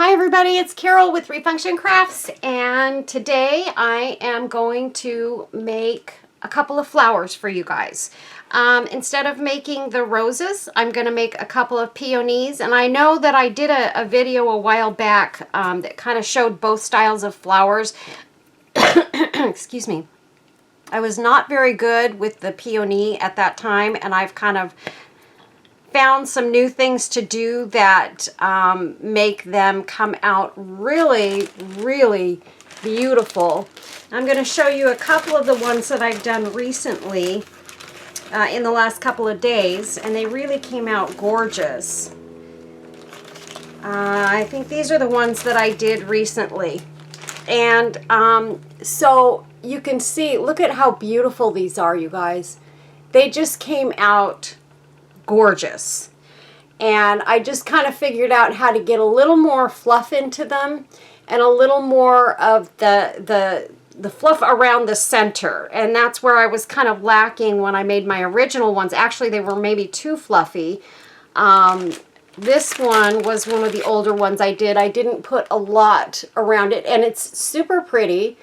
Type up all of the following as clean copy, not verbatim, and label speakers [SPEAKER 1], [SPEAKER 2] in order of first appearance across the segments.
[SPEAKER 1] Hi everybody, it's Carol with Refunction Crafts, and today I am going to make a couple of flowers for you guys. Instead of making the roses, I'm going to make a couple of peonies, and I know that I did a video a while back that kind of showed both styles of flowers. Excuse me. I was not very good with the peony at that time, and I've kind of found some new things to do that make them come out really, really beautiful. I'm going to show you a couple of the ones that I've done recently in the last couple of days, and they really came out gorgeous. I think these are the ones that I did recently. And so you can see, look at how beautiful these are, you guys. They just came out gorgeous, and I just kind of figured out how to get a little more fluff into them and a little more of the fluff around the center, and that's where I was kind of lacking when I made my original ones. Actually, they were maybe too fluffy. This one was one of the older ones I did. I didn't put a lot around it, and it's super pretty,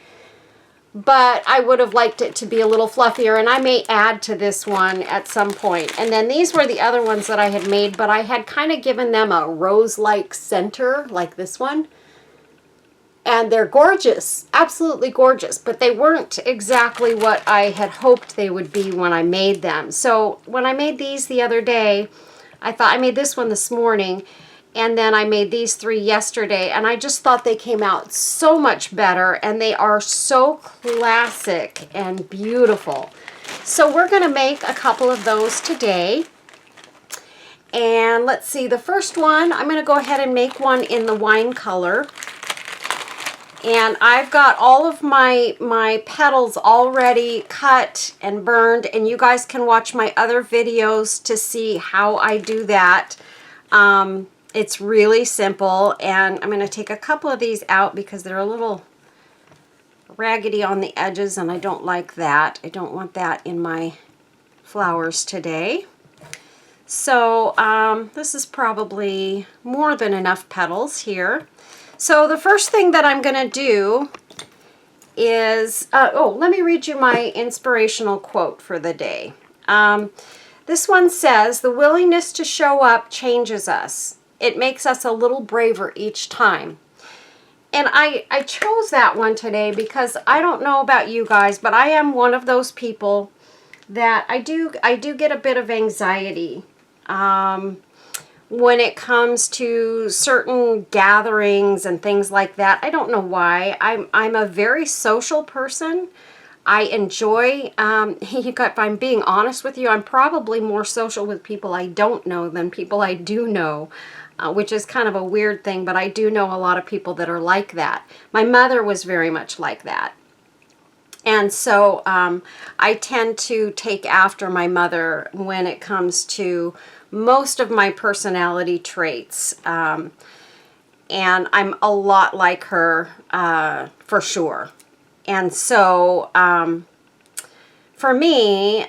[SPEAKER 1] but I would have liked it to be a little fluffier, and I may add to this one at some point. And then these were the other ones that I had made, but I had kind of given them a rose-like center, like this one. And they're gorgeous, absolutely gorgeous, but they weren't exactly what I had hoped they would be when I made them. So when I made these the other day, I thought I made this one this morning, and then I made these three yesterday, and I just thought they came out so much better, and they are so classic and beautiful. So we're going to make a couple of those today. And let's see, the first one, I'm going to go ahead and make one in the wine color. And I've got all of my petals already cut and burned, and you guys can watch my other videos to see how I do that. It's really simple, and I'm going to take a couple of these out because they're a little raggedy on the edges, and I don't like that. I don't want that in my flowers today. So this is probably more than enough petals here. So the first thing that I'm going to do is, let me read you my inspirational quote for the day. This one says, "The willingness to show up changes us. It makes us a little braver each time." And I chose that one today because I don't know about you guys, but I am one of those people that I do get a bit of anxiety when it comes to certain gatherings and things like that. I don't know why. I'm a very social person. I enjoy, if I'm being honest with you, I'm probably more social with people I don't know than people I do know, which is kind of a weird thing, but I do know a lot of people that are like that. My mother was very much like that. And so I tend to take after my mother when it comes to most of my personality traits. And I'm a lot like her for sure. And so for me,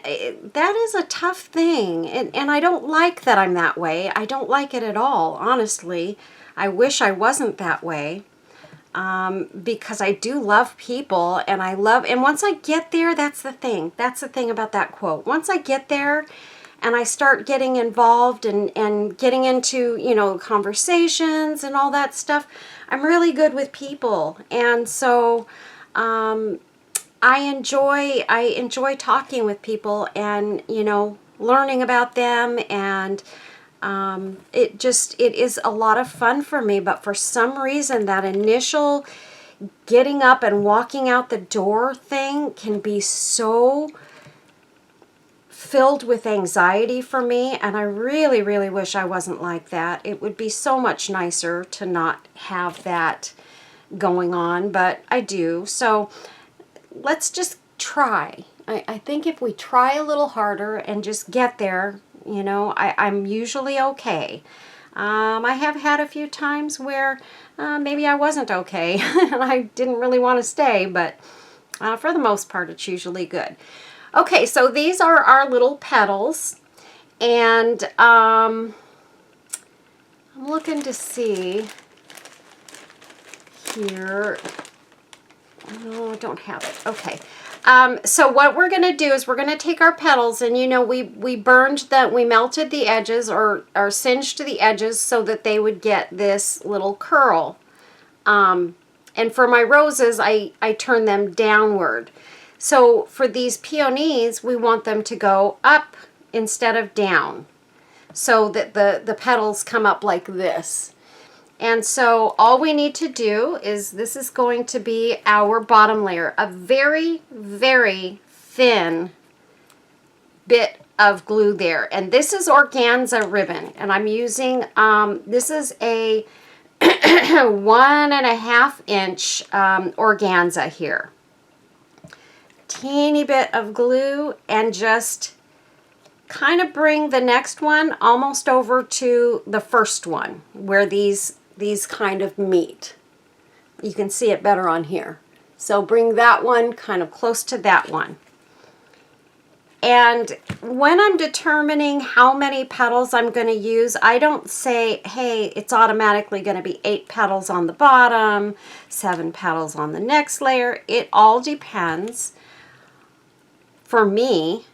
[SPEAKER 1] that is a tough thing. And I don't like that I'm that way. I don't like it at all, honestly. I wish I wasn't that way. Because I do love people, and and once I get there, that's the thing about that quote. Once I get there and I start getting involved and getting into, conversations and all that stuff, I'm really good with people. And so, I enjoy talking with people and, learning about them, and it is a lot of fun for me. But for some reason, that initial getting up and walking out the door thing can be so filled with anxiety for me, and I really, really wish I wasn't like that. It would be so much nicer to not have that going on, but I do. So let's just try. I think if we try a little harder and just get there, I'm usually okay. I have had a few times where maybe I wasn't okay and I didn't really want to stay, but for the most part, it's usually good. Okay, so these are our little petals, and I'm looking to see here. No, I don't have it. Okay. So what we're going to do is we're going to take our petals, and you know, we melted the edges or singed the edges so that they would get this little curl. And for my roses, I turn them downward. So for these peonies, we want them to go up instead of down, so that the petals come up like this. And so all we need to do is, this is going to be our bottom layer, a very, very thin bit of glue there. And this is organza ribbon, and I'm using, this is a 1.5 inch organza here. Teeny bit of glue, and just kind of bring the next one almost over to the first one where these kind of meet. You can see it better on here. So bring that one kind of close to that one. And when I'm determining how many petals I'm going to use, I don't say, hey, it's automatically going to be 8 petals on the bottom, 7 petals on the next layer. It all depends, for me,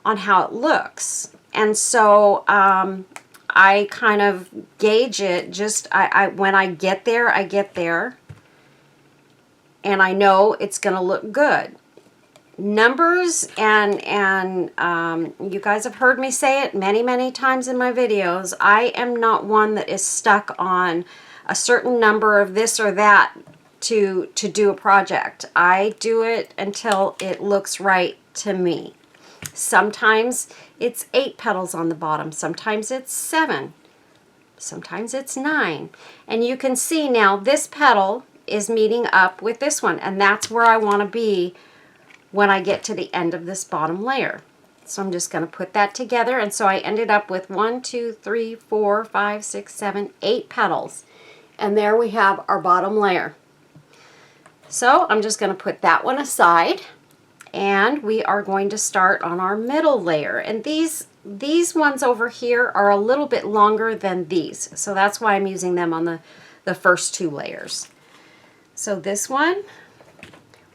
[SPEAKER 1] on how it looks. And so I kind of gauge it just, when I get there, and I know it's going to look good. Numbers, and you guys have heard me say it many, many times in my videos, I am not one that is stuck on a certain number of this or that to do a project. I do it until it looks right to me. Sometimes it's 8 petals on the bottom, sometimes it's 7, sometimes it's 9. And you can see now this petal is meeting up with this one, and that's where I want to be when I get to the end of this bottom layer. So I'm just going to put that together, and so I ended up with 1, 2, 3, 4, 5, 6, 7, 8 petals. And there we have our bottom layer. So I'm just going to put that one aside, and we are going to start on our middle layer. And these ones over here are a little bit longer than these, so that's why I'm using them on the first 2 layers. So this one,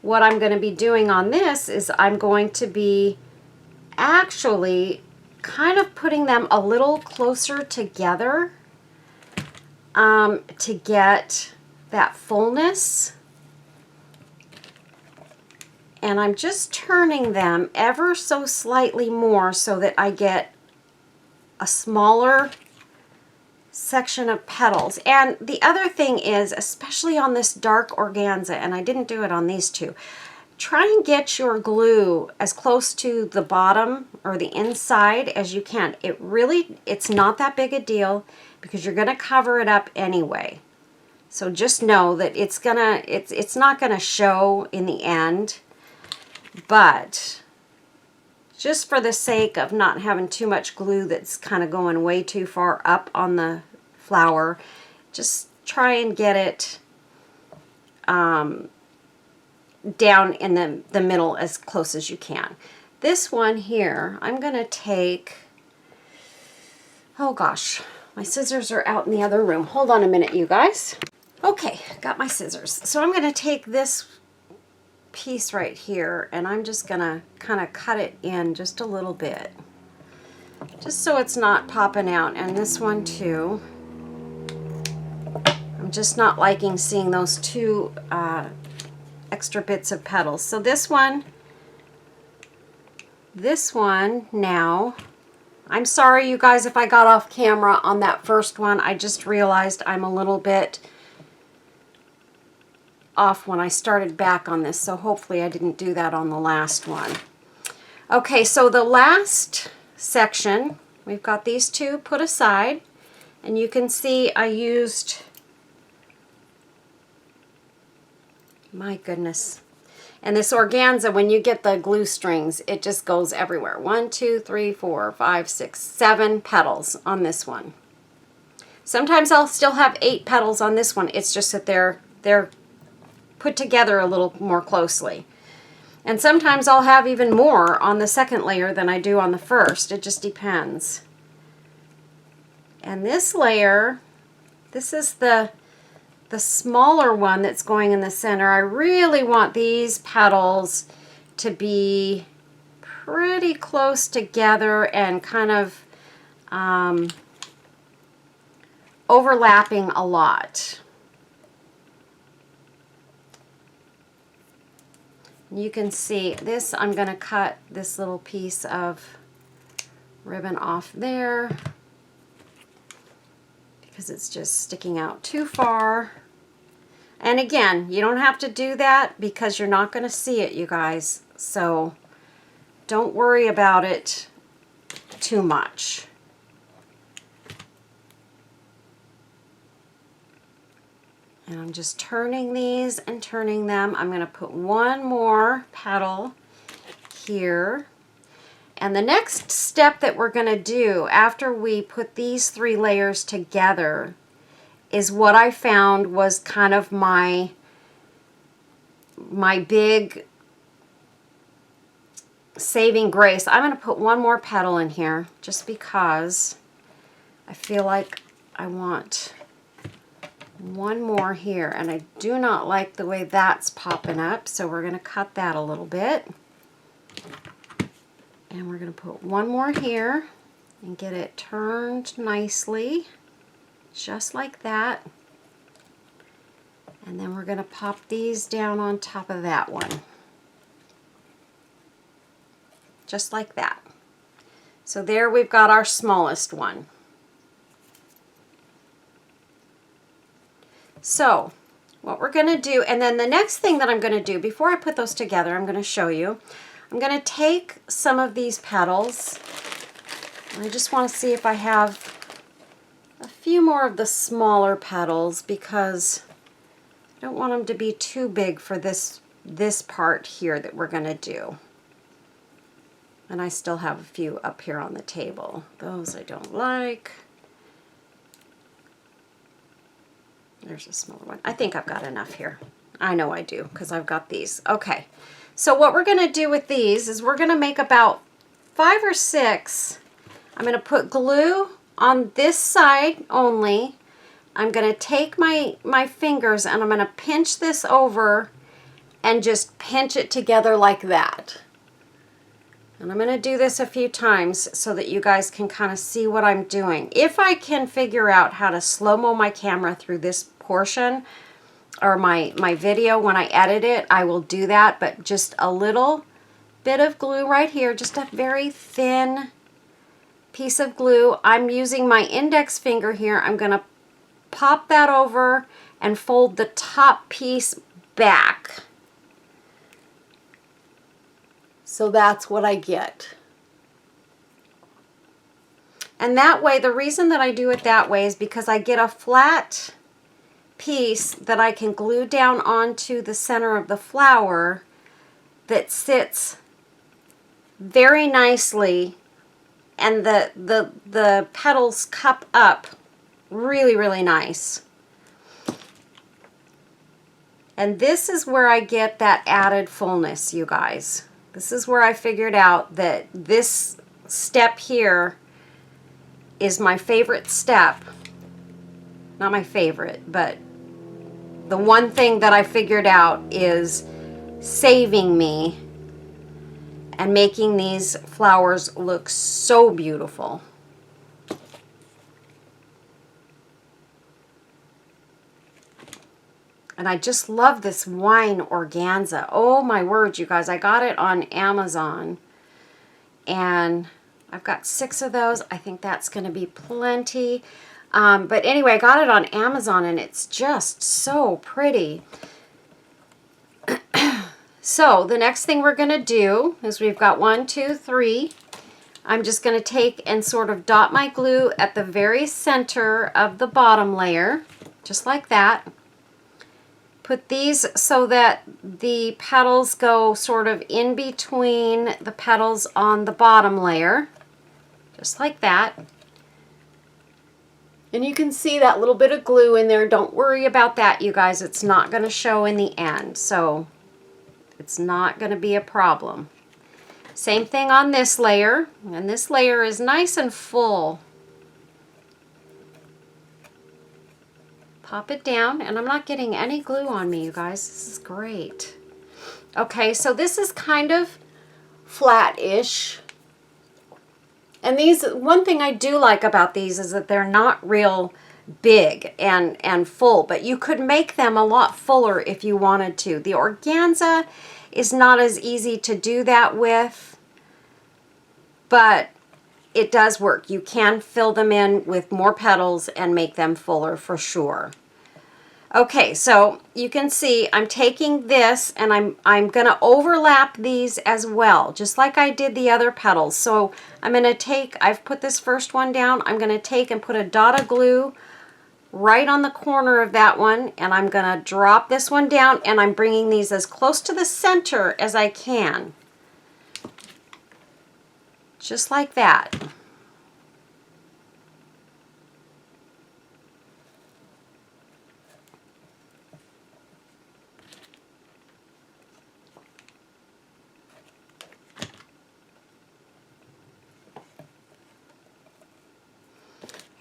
[SPEAKER 1] what I'm going to be doing on this is I'm going to be actually kind of putting them a little closer together to get that fullness. And I'm just turning them ever so slightly more so that I get a smaller section of petals. And the other thing is, especially on this dark organza, and I didn't do it on these 2, try and get your glue as close to the bottom or the inside as you can. It's not that big a deal because you're going to cover it up anyway. So just know that it's not going to show in the end. But just for the sake of not having too much glue that's kind of going way too far up on the flower, just try and get it down in the middle as close as you can. This one here, I'm going to take, oh gosh, my scissors are out in the other room. Hold on a minute, you guys. Okay, got my scissors. So I'm going to take this piece right here, and I'm just gonna kind of cut it in just a little bit, just so it's not popping out. And this one too, I'm just not liking seeing those 2 extra bits of petals. So this one now, I'm sorry you guys if I got off camera on that first one. I just realized I'm a little bit off when I started back on this, so hopefully I didn't do that on the last one. Okay, so the last section, we've got these 2 put aside, and you can see I used, my goodness, and this organza, when you get the glue strings, it just goes everywhere. 1, 2, 3, 4, 5, 6, 7 petals on this one. Sometimes I'll still have 8 petals on this one. It's just that they're put together a little more closely. And sometimes I'll have even more on the second layer than I do on the first. It just depends. And this layer, this is the the smaller one that's going in the center, I really want these petals to be pretty close together and kind of overlapping a lot. You can see this, I'm going to cut this little piece of ribbon off there because it's just sticking out too far. And again, you don't have to do that because you're not going to see it, you guys. So don't worry about it too much. And I'm just turning these and turning them. I'm going to put one more petal here. And the next step that we're going to do after we put these 3 layers together is what I found was kind of my big saving grace. I'm going to put one more petal in here just because I feel like I want one more here, and I do not like the way that's popping up, so we're going to cut that a little bit. And we're going to put one more here and get it turned nicely, just like that. And then we're going to pop these down on top of that one, just like that. So there we've got our smallest one. So what we're going to do, and then the next thing that I'm going to do before I put those together, I'm going to show you. I'm going to take some of these petals, and I just want to see if I have a few more of the smaller petals because I don't want them to be too big for this part here that we're going to do. And I still have a few up here on the table. Those I don't like. There's a smaller one. I think I've got enough here. I know I do because I've got these. Okay, so what we're going to do with these is we're going to make about 5 or 6. I'm going to put glue on this side only. I'm going to take my fingers and I'm going to pinch this over and just pinch it together like that. And I'm going to do this a few times so that you guys can kind of see what I'm doing. If I can figure out how to slow-mo my camera through this portion or my video when I edit it, I will do that. But just a little bit of glue right here, just a very thin piece of glue. I'm using my index finger here. I'm going to pop that over and fold the top piece back. So that's what I get. And that way, the reason that I do it that way is because I get a flat piece that I can glue down onto the center of the flower that sits very nicely, and the petals cup up really, really nice. And this is where I get that added fullness, you guys. This is where I figured out that this step here is my favorite step. Not my favorite, but the one thing that I figured out is saving me and making these flowers look so beautiful. And I just love this wine organza. Oh my word, you guys. I got it on Amazon. And I've got 6 of those. I think that's going to be plenty. But anyway, I got it on Amazon and it's just so pretty. So the next thing we're going to do is we've got 1, 2, 3. I'm just going to take and sort of dot my glue at the very center of the bottom layer, just like that. Put these so that the petals go sort of in between the petals on the bottom layer, just like that. And you can see that little bit of glue in there. Don't worry about that, you guys. It's not going to show in the end, so it's not going to be a problem. Same thing on this layer, and this layer is nice and full. Pop it down, and I'm not getting any glue on me, you guys. This is great. Okay, so this is kind of flat-ish. And these, one thing I do like about these is that they're not real big and full, but you could make them a lot fuller if you wanted to. The organza is not as easy to do that with, but it does work. You can fill them in with more petals and make them fuller for sure. Okay, so you can see I'm taking this and I'm going to overlap these as well, just like I did the other petals. So I'm going to take, I've put this first one down, I'm going to take and put a dot of glue right on the corner of that one, and I'm going to drop this one down, and I'm bringing these as close to the center as I can. Just like that.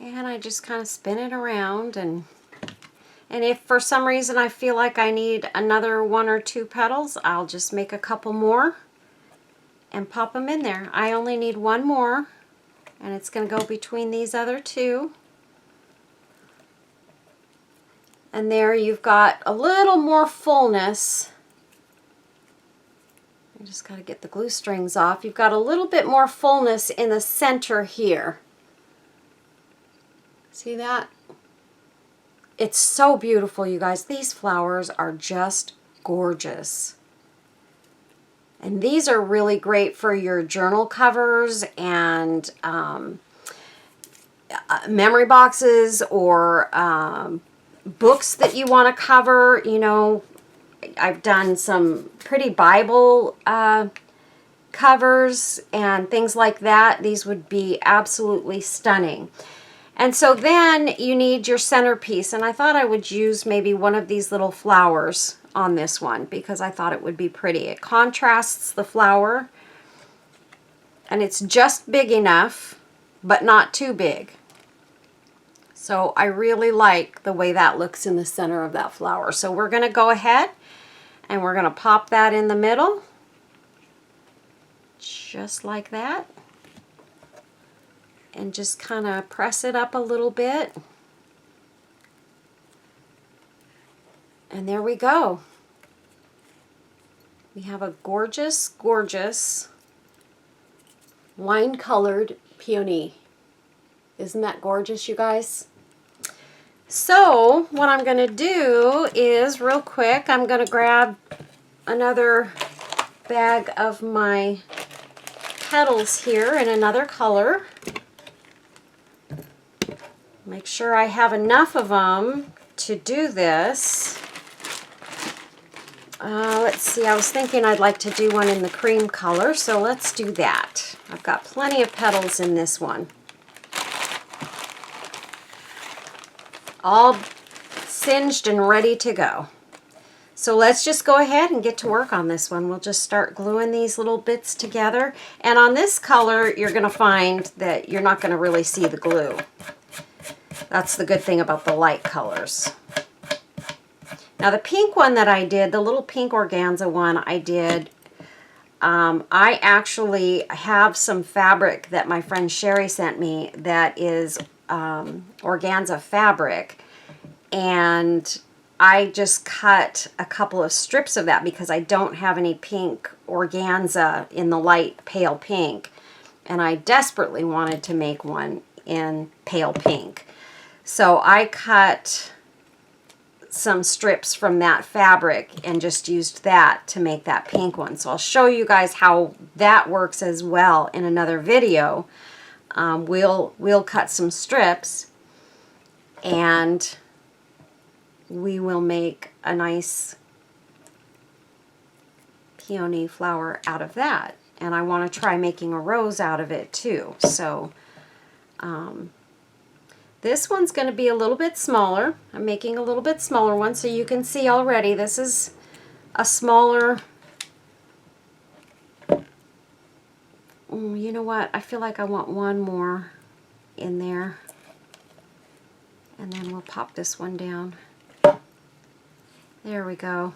[SPEAKER 1] And I just kind of spin it around, and if for some reason I feel like I need another 1 or 2 petals, I'll just make a couple more and pop them in there. I only need 1 more, and it's going to go between these other 2. And there you've got a little more fullness. I just got to get the glue strings off. You've got a little bit more fullness in the center here. See that? It's so beautiful, you guys. These flowers are just gorgeous. And these are really great for your journal covers and memory boxes, or books that you want to cover. You know, I've done some pretty Bible covers and things like that. These would be absolutely stunning. And so then you need your centerpiece, and I thought I would use maybe one of these little flowers on this one because I thought it would be pretty. It contrasts the flower, and it's just big enough, but not too big. So I really like the way that looks in the center of that flower. So we're going to go ahead and we're going to pop that in the middle, just like that. And just kind of press it up a little bit. And there we go. We have a gorgeous, gorgeous wine-colored peony. Isn't that gorgeous, you guys? So what I'm going to do is, real quick, I'm going to grab another bag of my petals here in another color. Make sure I have enough of them to do this. Let's see, I was thinking I'd like to do one in the cream color, so let's do that. I've got plenty of petals in this one. All singed and ready to go. So let's just go ahead and get to work on this one. We'll just start gluing these little bits together. And on this color, you're going to find that you're not going to really see the glue. That's the good thing about the light colors. Now the pink one that I did, the little pink organza one I did, I actually have some fabric that my friend Sherry sent me that is organza fabric, and I just cut a couple of strips of that because I don't have any pink organza in the light pale pink, and I desperately wanted to make one in pale pink. So I cut some strips from that fabric and just used that to make that pink one. So I'll show you guys how that works as well in another video. We'll cut some strips and we will make a nice peony flower out of that. And I want to try making a rose out of it too. So this one's going to be a little bit smaller. I'm making a little bit smaller one, so you can see already this is a smaller. You know what? I feel like I want one more in there. And then we'll pop this one down. There we go.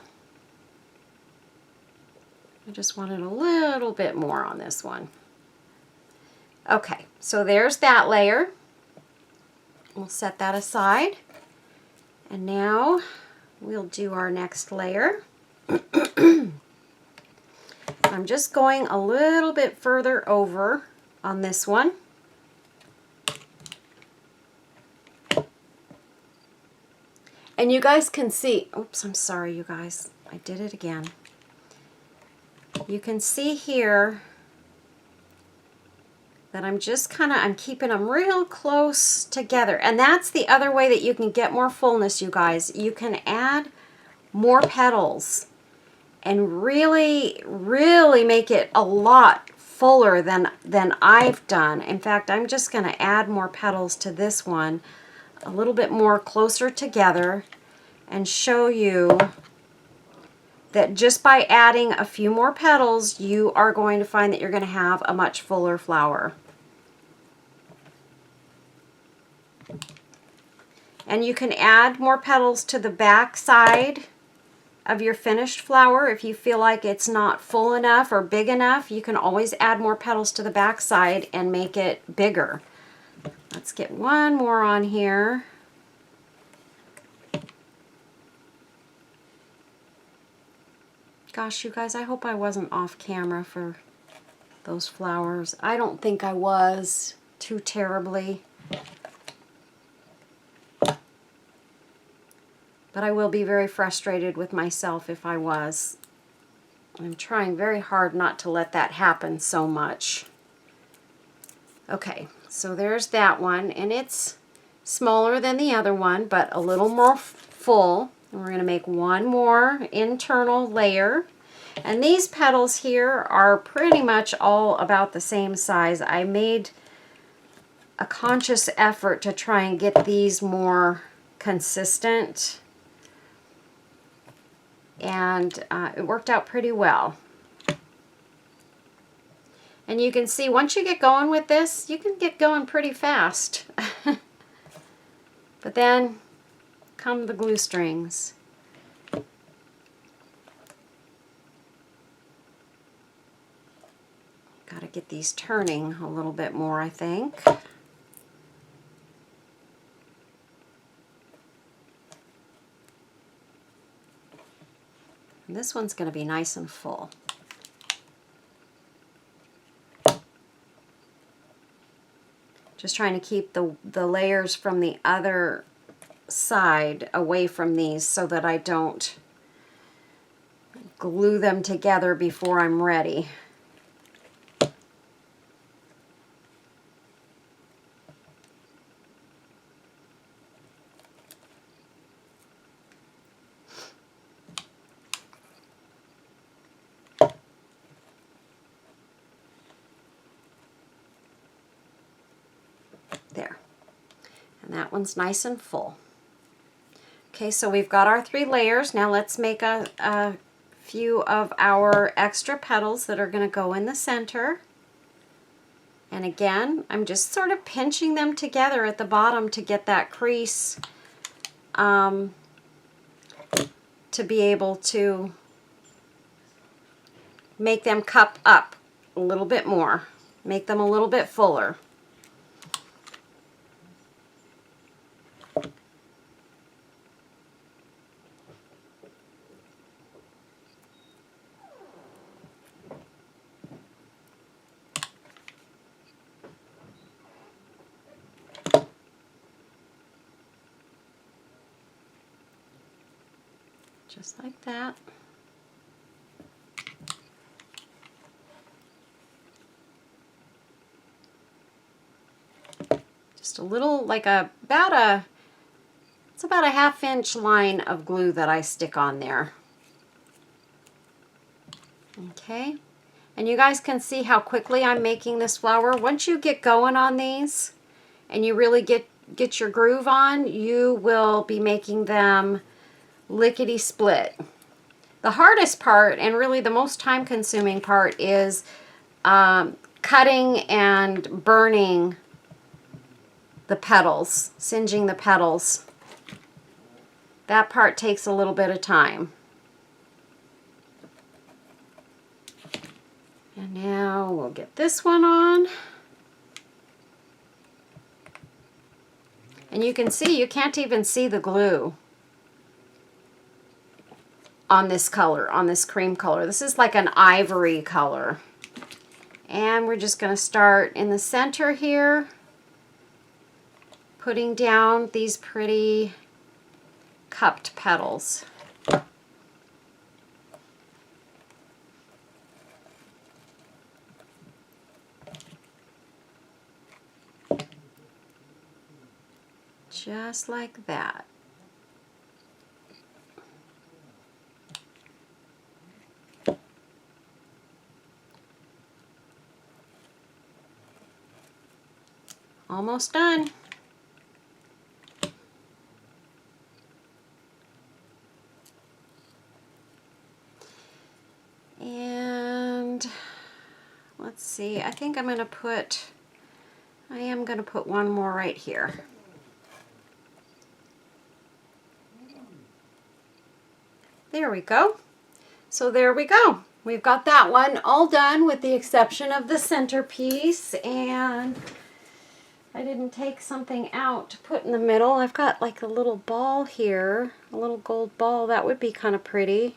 [SPEAKER 1] I just wanted a little bit more on this one. Okay, so there's that layer. We'll set that aside. And now we'll do our next layer. I'm just going a little bit further over on this one. And you guys can see, oops, I'm sorry you guys, I did it again. You can see here that I'm just I'm keeping them real close together. And that's the other way that you can get more fullness, you guys. You can add more petals and really, really make it a lot fuller than I've done. In fact, I'm just going to add more petals to this one, a little bit more closer together, and show you that just by adding a few more petals, you are going to find that you're going to have a much fuller flower. And you can add more petals to the back side of your finished flower. If you feel like it's not full enough or big enough, you can always add more petals to the back side and make it bigger. Let's get one more on here. Gosh, you guys, I hope I wasn't off camera for those flowers. I don't think I was too terribly. But I will be very frustrated with myself if I was. I'm trying very hard not to let that happen so much. Okay, so there's that one, and it's smaller than the other one, but a little more full. And we're going to make one more internal layer. And these petals here are pretty much all about the same size. I made a conscious effort to try and get these more consistent. And it worked out pretty well. And you can see once you get going with this, you can get going pretty fast. But then come the glue strings. Got to get these turning a little bit more, I think. And this one's going to be nice and full. Just trying to keep the layers from the other side away from these so that I don't glue them together before I'm ready. There. And that one's nice and full. Okay, so we've got our 3 layers. Now let's make a few of our extra petals that are going to go in the center. And again, I'm just sort of pinching them together at the bottom to get that crease to be able to make them cup up a little bit more, make them a little bit fuller. Just like that. Just a little, like it's about a 1/2 inch line of glue that I stick on there. Okay, and you guys can see how quickly I'm making this flower. Once you get going on these and you really get your groove on, you will be making them lickety split. The hardest part, and really the most time consuming part, is cutting and burning the petals, singeing the petals. That part takes a little bit of time. And now we'll get this one on. And you can see, you can't even see the glue on this color, on this cream color. This is like an ivory color. And we're just going to start in the center here, putting down these pretty cupped petals. Just like that. Almost done. And let's see, I think I am going to put one more right here. There we go. So there we go. We've got that one all done with the exception of the centerpiece, and I didn't take something out to put in the middle. I've got like a little ball here, a little gold ball. That would be kind of pretty.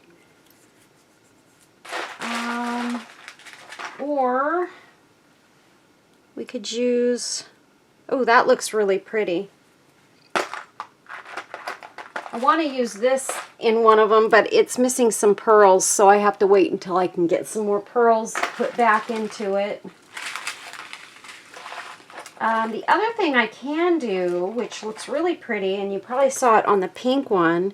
[SPEAKER 1] Or we could use, oh, that looks really pretty. I want to use this in one of them, but it's missing some pearls, so I have to wait until I can get some more pearls put back into it. The other thing I can do, which looks really pretty, and you probably saw it on the pink one,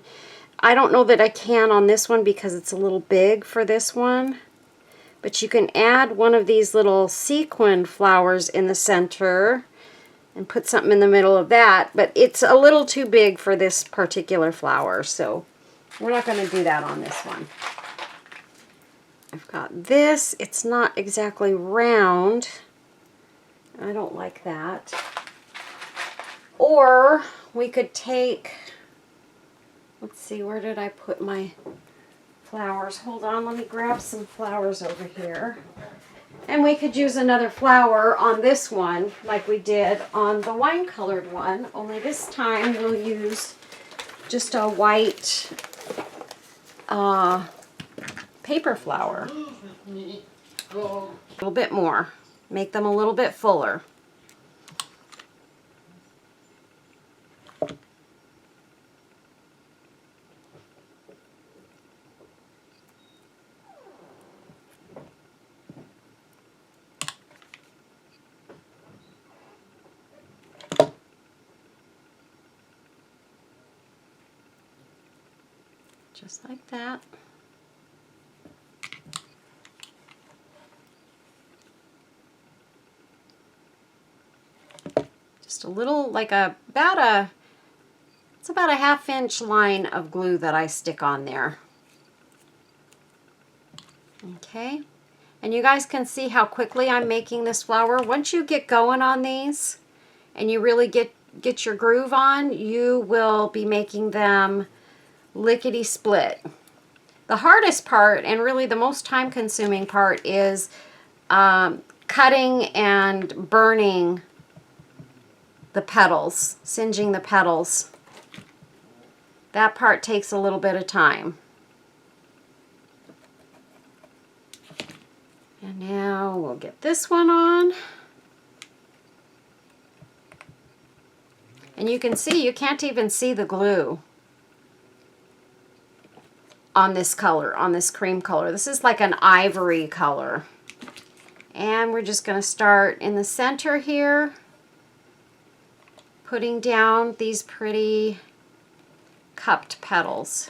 [SPEAKER 1] I don't know that I can on this one because it's a little big for this one, but you can add one of these little sequin flowers in the center and put something in the middle of that, but it's a little too big for this particular flower, so we're not going to do that on this one. I've got this. It's not exactly round. I don't like that. Or we could take, let's see, where did I put my flowers? Hold on, let me grab some flowers over here. And we could use another flower on this one like we did on the wine colored one, only this time we'll use just a white paper flower. A little bit more. Make them a little bit fuller. Just like that. Just a little, like it's about a 1/2 inch line of glue that I stick on there. Okay, and you guys can see how quickly I'm making this flower. Once you get going on these and you really get your groove on, you will be making them lickety split. The hardest part, and really the most time consuming part, is cutting and burning the petals, singeing the petals. That part takes a little bit of time. And now we'll get this one on. And you can see, you can't even see the glue on this color, on this cream color. This is like an ivory color. And we're just going to start in the center here, putting down these pretty cupped petals.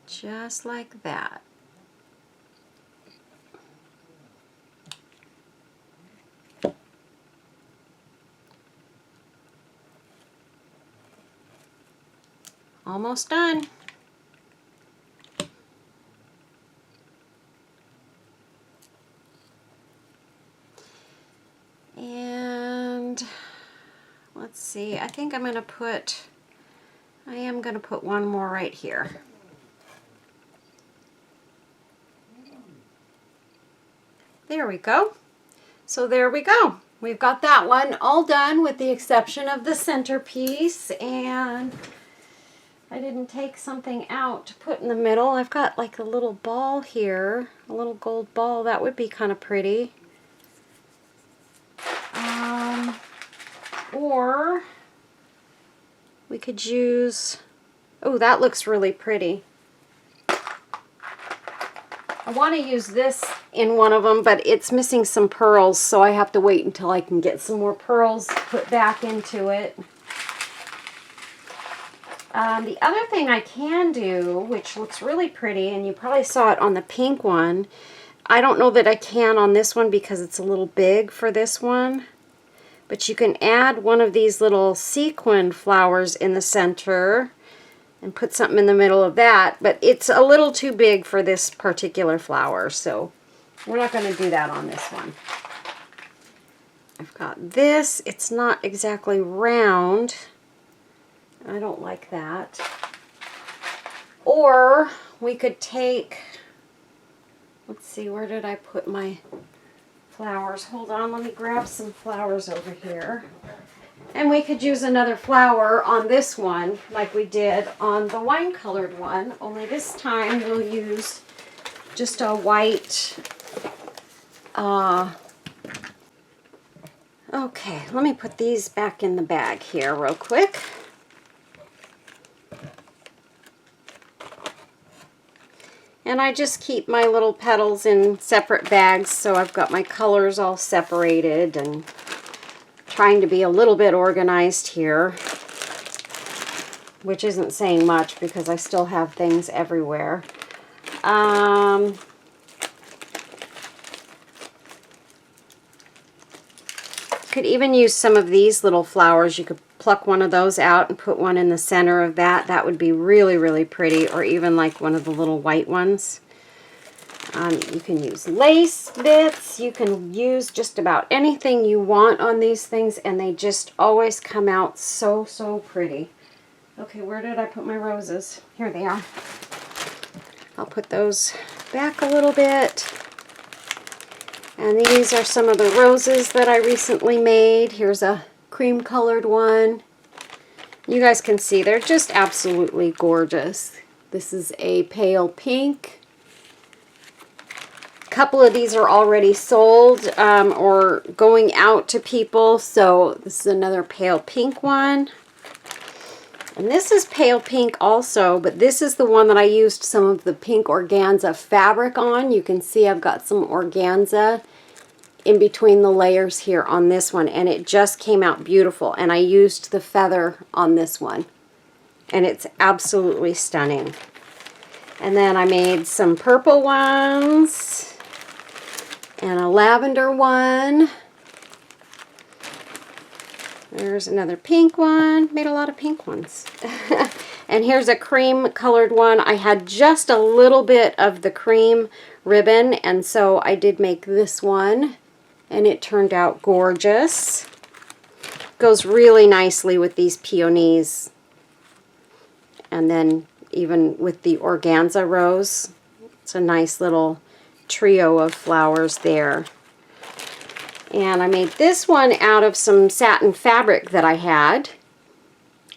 [SPEAKER 1] Just like that. Almost done. And let's see, I think I am going to put one more right here. There we go. So there we go. We've got that one all done with the exception of the centerpiece, and I didn't take something out to put in the middle. I've got like a little ball here, a little gold ball. That would be kind of pretty. Or we could use, oh, that looks really pretty. I want to use this in one of them, but it's missing some pearls, so I have to wait until I can get some more pearls put back into it. The other thing I can do, which looks really pretty, and you probably saw it on the pink one, I don't know that I can on this one because it's a little big for this one, but you can add one of these little sequin flowers in the center and put something in the middle of that, but it's a little too big for this particular flower, so we're not going to do that on this one. I've got this. It's not exactly round. I don't like that. Or we could take, let's see, where did I put my flowers? Hold on, let me grab some flowers over here. And we could use another flower on this one like we did on the wine-colored one, only this time we'll use just a white, okay, let me put these back in the bag here real quick. And I just keep my little petals in separate bags, so I've got my colors all separated and trying to be a little bit organized here, which isn't saying much because I still have things everywhere. Could even use some of these little flowers. You could pluck one of those out and put one in the center of that. That would be really, really pretty, or even like one of the little white ones. You can use lace bits. You can use just about anything you want on these things, and they just always come out so, so pretty. Okay, where did I put my roses? Here they are. I'll put those back a little bit. And these are some of the roses that I recently made. Here's a cream colored one. You guys can see they're just absolutely gorgeous. This is a pale pink. A couple of these are already sold or going out to people. So this is another pale pink one. And this is pale pink also, but this is the one that I used some of the pink organza fabric on. You can see I've got some organza in between the layers here on this one, and it just came out beautiful. And I used the feather on this one, and it's absolutely stunning. And then I made some purple ones and a lavender one. There's another pink one. Made a lot of pink ones. And here's a cream colored one. I had just a little bit of the cream ribbon, and so I did make this one, and it turned out gorgeous. Goes really nicely with these peonies, and then even with the organza rose. It's a nice little trio of flowers there. And I made this one out of some satin fabric that I had,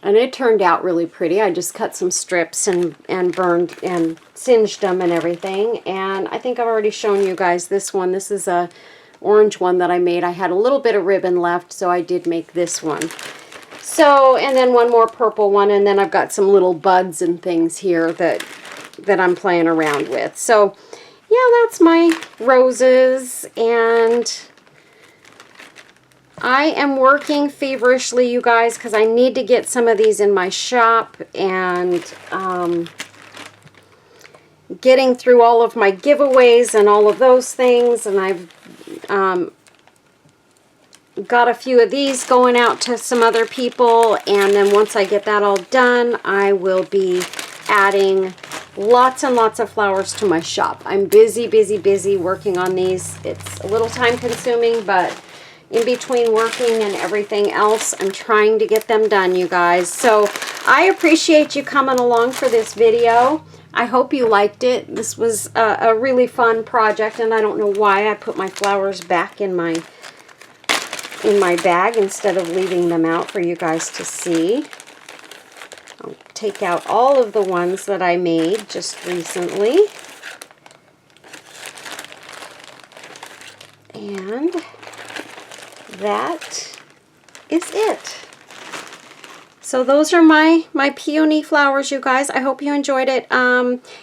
[SPEAKER 1] and it turned out really pretty. I just cut some strips and burned and singed them and everything. And I think I've already shown you guys this one. This is a orange one that I made. I had a little bit of ribbon left, so I did make this one. So, and then one more purple one, and then I've got some little buds and things here that I'm playing around with. So, yeah, that's my roses, and I am working feverishly, you guys, because I need to get some of these in my shop, and getting through all of my giveaways and all of those things. And I've got a few of these going out to some other people, and then once I get that all done, I will be adding lots and lots of flowers to my shop. I'm busy, busy, busy working on these. It's a little time consuming, but in between working and everything else, I'm trying to get them done, you guys. So I appreciate you coming along for this video. I hope you liked it. This was a really fun project, and I don't know why I put my flowers back in my bag instead of leaving them out for you guys to see. I'll take out all of the ones that I made just recently. And that is it. So those are my peony flowers, you guys. I hope you enjoyed it.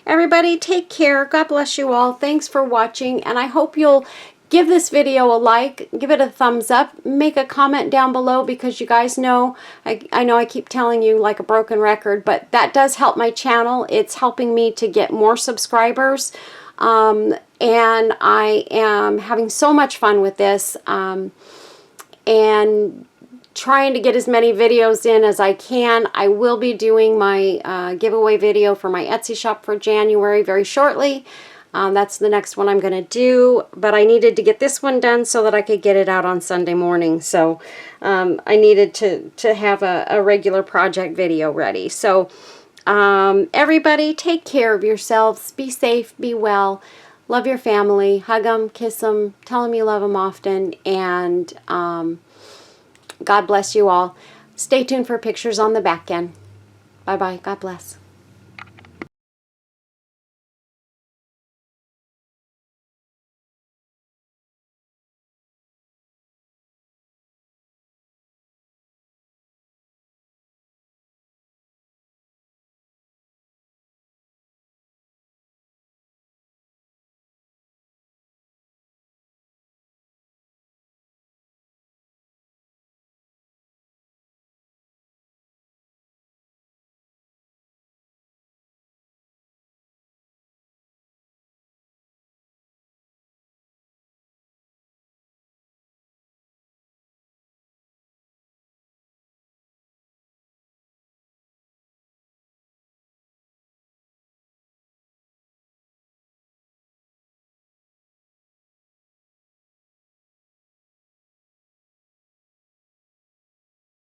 [SPEAKER 1] Everybody, take care. God bless you all. Thanks for watching, and I hope you'll give this video a like, give it a thumbs up, make a comment down below, because you guys know, I know I keep telling you like a broken record, but that does help my channel. It's helping me to get more subscribers, and I am having so much fun with this, and trying to get as many videos in as I can. I will be doing my giveaway video for my Etsy shop for January very shortly. That's the next one I'm going to do, but I needed to get this one done so that I could get it out on Sunday morning. So I needed to have a regular project video ready. So everybody, take care of yourselves. Be safe, be well, love your family, hug them, kiss them, tell them you love them often, and God bless you all. Stay tuned for pictures on the back end. Bye-bye. God bless.